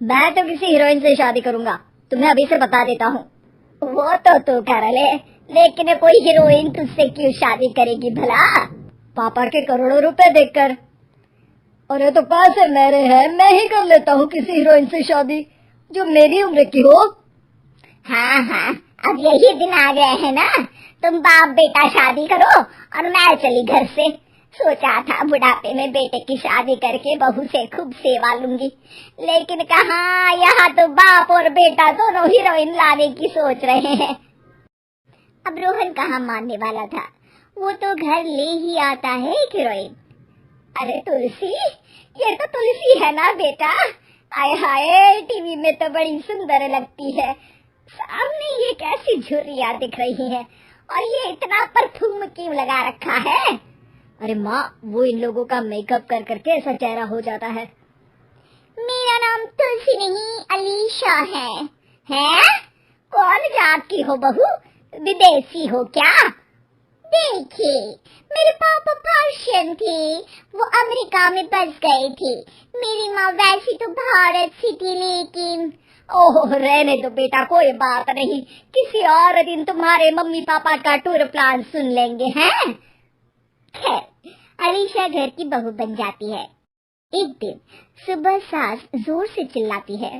मैं तो किसी हीरोइन से शादी करूंगा, तुम्हें अभी से बता देता हूँ। वो तो तू कर ले, लेकिन कोई हीरोइन तुझसे क्यों शादी करेगी भला? पापा के करोड़ों रुपए देखकर। अरे तो पैसे मेरे हैं, मैं ही कर लेता हूँ किसी हीरोइन से शादी जो मेरी उम्र की हो। हाँ हाँ, अब यही दिन आ गए हैं ना, तुम बाप बेटा शादी करो और मैं चली घर से। सोचा था बुढ़ापे में बेटे की शादी करके बहू से खूब सेवा लूंगी, लेकिन कहाँ, यहाँ तो बाप और बेटा दोनों हीरोइन लाने की सोच रहे हैं। अब रोहन कहाँ मानने वाला था, वो तो घर ले ही आता है एक हीरोइन। अरे तुलसी, ये तो तुलसी है ना बेटा? आय हाय, टीवी में तो बड़ी सुंदर लगती है, सामने ये कैसी झुर्रियां दिख रही है, और ये इतना परफ्यूम क्यों लगा रखा है? अरे माँ, वो इन लोगों का मेकअप कर करके ऐसा चेहरा हो जाता है। मेरा नाम तुलसी नहीं अलीशा है। हैं? कौन जात की हो बहू? विदेशी हो क्या? देखिए, मेरे पापा पर्शियन थे, वो अमेरिका में बस गए थे। मेरी माँ वैसी तो भारत से थी, लेकिन ओह रहने दो बेटा, कोई बात नहीं, किसी और दिन तुम्हारे मम्मी पापा का टूर प्लान सुन लेंगे हैं। खैर, अलीशा घर की बहू बन जाती है। एक दिन सुबह सास जोर से चिल्लाती है,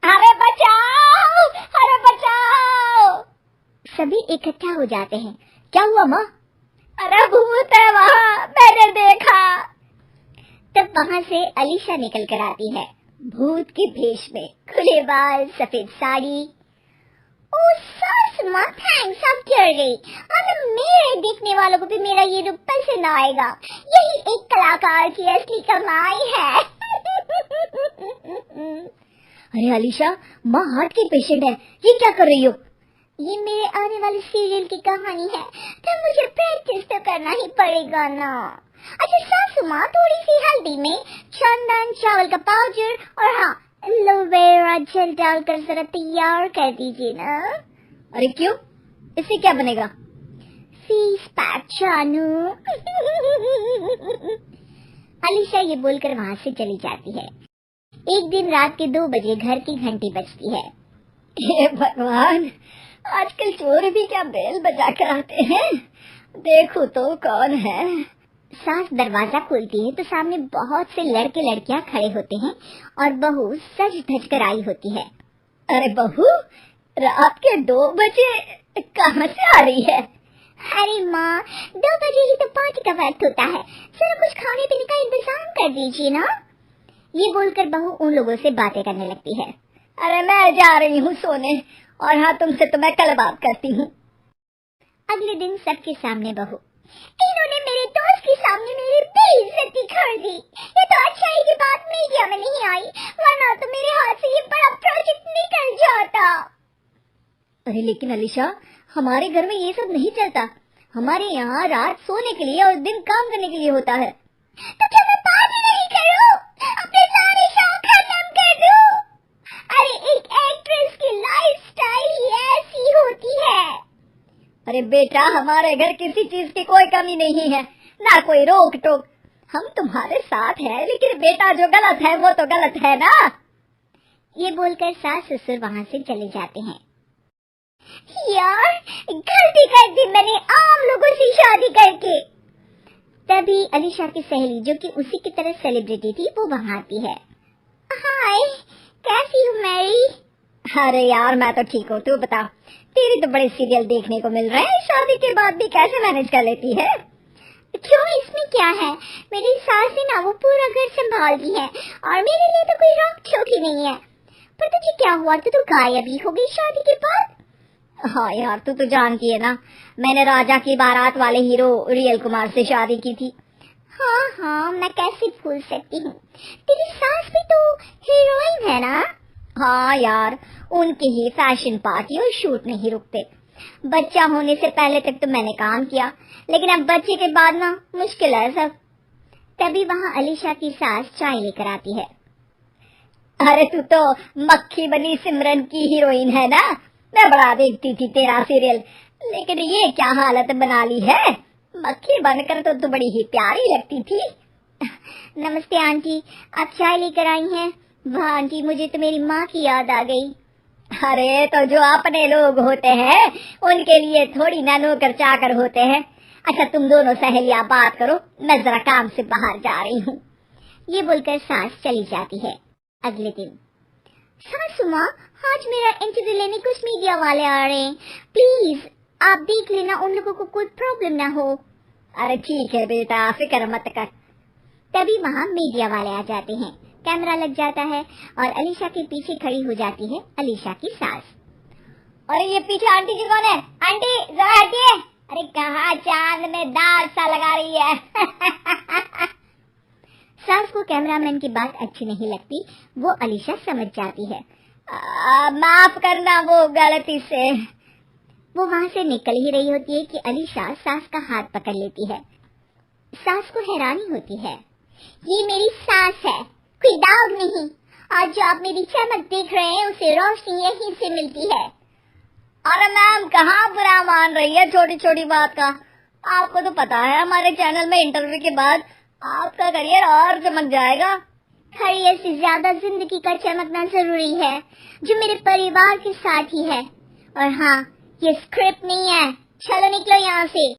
अरे बचाओ, अरे बचाओ। सभी इकट्ठा हो जाते हैं। क्या हुआ माँ? अरे भूत है वहाँ, मैंने देखा। तब वहाँ से अलीशा निकल कर आती है, भूत के भेष में, खुले बाल, सफेद साड़ी। ओ सास माँ, थैंक्स, आप डर गई। अब मेरे देखने वालों को भी मेरा ये रूप पसंद आएगा। यही एक कलाकार की असली कमाई है। अरे अलीशा, माँ हार्ट की पेशेंट है, ये क्या कर रही हो? ये मेरे आने वाले सीरियल की कहानी है, तो मुझे प्रैक्टिस तो करना ही पड़ेगा ना। अच्छा सासू माँ, थोड़ी सी हल्दी में चंदन, चावल का पाउडर और हाँ, एलोवेरा जेल डालकर जरा तैयार कर दीजिए ना। अरे क्यों, इससे क्या बनेगा? फीस पैक जानू। अलीशा ये बोलकर वहाँ से चली जाती है। एक दिन रात के 2 बजे घर की घंटी बजती है। हे भगवान, आजकल चोर भी क्या बेल बजा कर आते हैं। देखो तो कौन है। सास दरवाजा खोलती है तो सामने बहुत से लड़के लड़कियां खड़े होते हैं और बहू सज धज कर आई होती है। अरे बहू, रात के 2 बजे कहाँ से आ रही है? अरे माँ, 2 बजे ही तो पार्टी का वक्त होता है, जरा कुछ खाने पीने का इंतजाम कर दीजिए ना। ये बोलकर बहू उन लोगों से बातें करने लगती है। अरे मैं जा रही हूँ सोने, और हाँ तुमसे तो मैं कल बात करती हूँ। अगले दिन सबके सामने बहू, इन्होंने मेरे दोस्त के सामने मेरी बेइज्जती कर दी। ये तो अच्छा है कि बात मीडिया में नहीं आई, वरना तो मेरे हाथ से ये बड़ा प्रोजेक्ट निकल जाता। अरे लेकिन अलीशा, हमारे घर में ये सब नहीं चलता। हमारे यहाँ रात सोने के लिए और दिन काम करने के लिए होता है। तो क्या मैं पार्टी नहीं करूं? अपने सारे शौक खत्म कर दूं? अरे एक एक्ट्रेस की लाइफस्टाइल ही ऐसी होती है। अरे बेटा, हमारे घर किसी चीज की कोई कमी नहीं है, ना कोई रोक टोक। हम तुम्हारे साथ हैं, लेकिन बेटा जो गलत है वो तो गलत है ना। ये बोलकर सास ससुर वहाँ से चले जाते हैं। यार, गलती कर दी मैंने आम लोगों से शादी करके। तभी अलीशा की सहेली, जो कि उसी की तरह सेलिब्रिटी थी, वो वहाँ आती है। हाय, कैसी हो मैरी? अरे यार, मैं तो ठीक हूँ, तू बता। तेरी तो बड़े सीरियल देखने को मिल रहे हैं, शादी के बाद भी कैसे मैनेज कर लेती है? क्यों, इसमें क्या है? मेरी सास है ना, वो पूरा घर संभालती है और मेरे लिए तो कोई रोक टोक ही नहीं है। पर तुझे क्या हुआ, तू तो गायब ही हो गई शादी के बाद? हाँ यार, तू तो जानती है ना, मैंने राजा की बारात वाले हीरो रियल कुमार से शादी की थी। हाँ हाँ, मैं कैसे भूल सकती हूँ, तेरी सास भी तो हीरोइन है ना? हाँ यार, उनके ही फैशन पार्टी और शूट नहीं रुकते। बच्चा होने से पहले तक तो मैंने काम किया, लेकिन अब बच्चे के बाद ना मुश्किल है सब। तभी वहाँ अलीशा की सास चाय लेकर आती है। अरे तू तो मक्खी बनी सिमरन की हीरोइन है ना, मैं बड़ा देखती थी तेरा सीरियल, लेकिन ये क्या हालत बना ली है। मक्खी बनकर तो तू बड़ी ही प्यारी लगती थी। नमस्ते आंटी, आप चाय लेकर आई हैं? भांजी, मुझे तो मेरी माँ की याद आ गई। अरे तो जो अपने लोग होते हैं उनके लिए थोड़ी ना नौकर चाकर होते हैं। अच्छा तुम दोनों सहेलियां बात करो, मैं जरा काम से बाहर जा रही हूँ। ये बोलकर सास चली जाती है। अगले दिन, सासू माँ, आज मेरा इंटरव्यू लेने कुछ मीडिया वाले आ रहे हैं, प्लीज आप देख लेना उन लोगों को कोई प्रॉब्लम ना हो। अरे ठीक है बेटा, फिक्र मत कर। तभी वहाँ मीडिया वाले आ जाते हैं। कैमरा लग जाता है और अलीशा के पीछे खड़ी हो जाती है अलीशा की सास। और ये पीछे आंटी जी कौन है? आंटी जरा हटिए। अरे कहाँ चांद में दाल सा लगा रही है। सास को कैमरामैन की बात अच्छी नहीं लगती, वो अलीशा समझ जाती है। माफ करना, वो गलती से। वो वहाँ से निकल ही रही होती है कि अलीशा सास का हाथ पकड़ लेती है। सास को हैरानी होती है, ये मेरी सास है, कोई दाग नहीं। आज जो आप मेरी चमक देख रहे हैं उसे रोशनी यहीं से मिलती है। अरे मैम, कहाँ बुरा मान रही है छोटी छोटी बात का। आपको तो पता है हमारे चैनल में इंटरव्यू के बाद आपका करियर और चमक जाएगा। करियर से ज्यादा जिंदगी का चमकना जरूरी है, जो मेरे परिवार के साथ ही है। और हाँ, ये स्क्रिप्ट नहीं है, चलो निकलो यहाँ से।